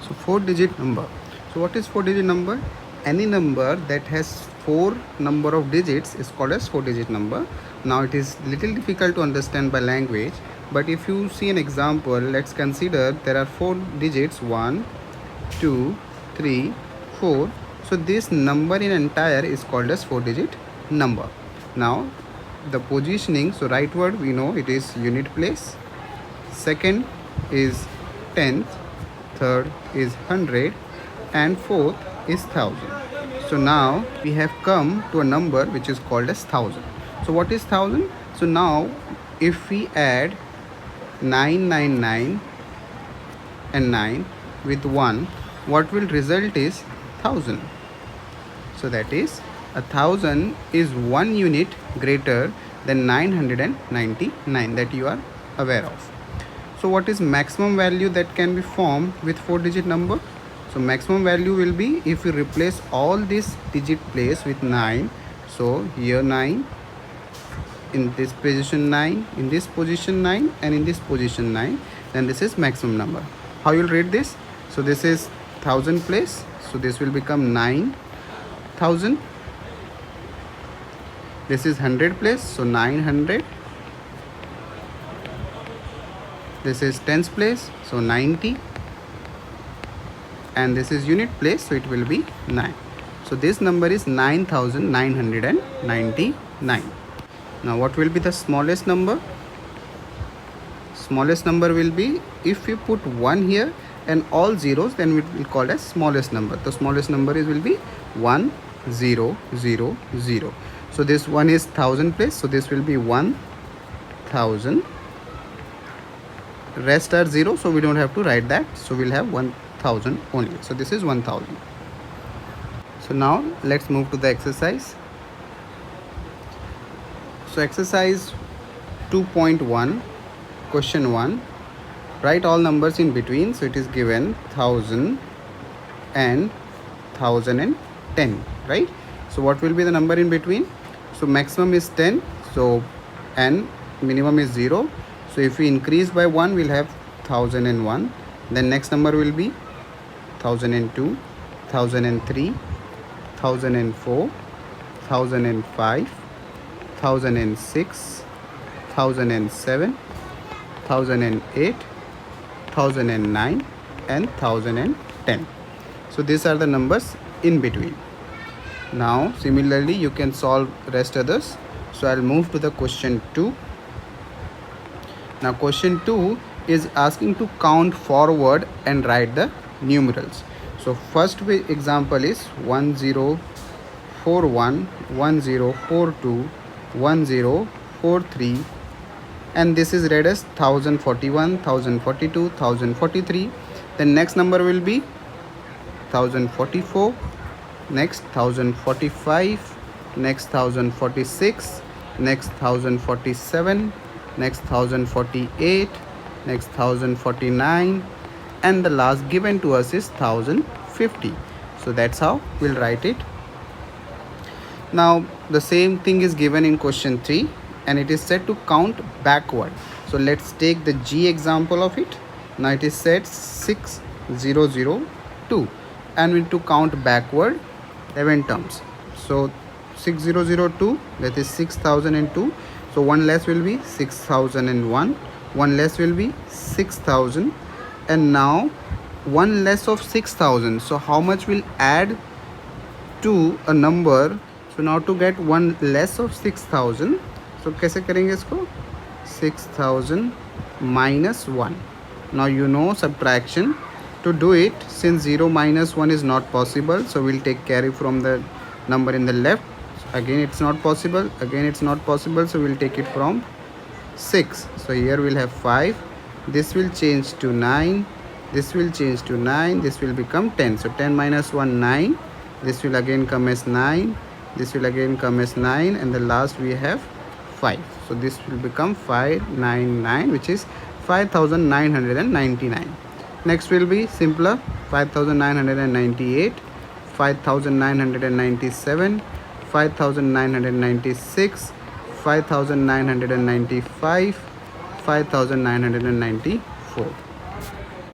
So 4-digit number. So what is 4-digit number? Any number that has 4 number of digits is called as 4-digit number. Now it is little difficult to understand by language, but if you see an example, let's consider there are 4 digits, 1, 2, 3, 4. So this number in entire is called as 4-digit number. Now the positioning, so right word we know it is unit place, second is tenth, third is hundred, and fourth is thousand. So now we have come to a number which is called as thousand. So what is thousand? So now if we add 999 and 9 with 1, what will result is 1000. So that is 1000 is 1 unit greater than 999 that you are aware of. So what is maximum value that can be formed with 4-digit number? So maximum value will be if we replace all this digit place with 9. So here 9, in this position 9, in this position 9, and in this position 9, then this is maximum number. How you will read this? So this is 1000 place, so this will become 9000. This is 100 place, so 900. This is tens place, so 90, and this is unit place, so it will be 9. So this number is 9999. Now what will be the smallest number? Smallest number will be if you put 1 here and all zeros, then we will call as smallest number. The smallest number will be 1000. So this one is 1000 place, so this will be 1000. Rest are 0, so we don't have to write that, so we'll have 1000 only. So this is 1000. So now let's move to the exercise. So exercise 2.1, question 1, write all numbers in between. So it is given 1000 and 1010, right? So what will be the number in between? So maximum is 10, so and minimum is 0. So if we increase by 1, we'll have 1001. Then next number will be 1002, 1003, 1004, 1005, 1006, 1007, 1008, 1009, and 1010. So these are the numbers in between. Now similarly you can solve rest others. So I'll move to the question 2. Now question 2 is asking to count forward and write the numerals. So first example is 1041, 1042, 1043, and this is read as 1041, 1042, 1043. Then next number will be 1044, next 1045, next 1046, next 1047, next 1048, next 1049, and the last given to us is 1050. So that's how we'll write it. Now the same thing is given in question 3, and it is said to count backward. So let's take the G example of it. Now it is said 6002, and we need to count backward 11 terms. So 6002, that is 6002. So one less will be 6001, one less will be 6000, and now one less of 6000. So how much will add to a number? So now to get one less of 6000, so कैसे करेंगे इसको? 6000 minus 1. Now you know subtraction. To do it, since 0 minus 1 is not possible, so we'll take carry from the number in the left. Again it's not possible, again it's not possible, so we'll take it from 6. So here we'll have 5. This will change to 9, this will change to 9, this will become 10. So 10 minus 1, 9. This will again come as 9, this will again come as 9, and the last we have 5. So this will become 599, which is 5999. Next will be simpler, 5998, 5997, 5996, 5995, 5994.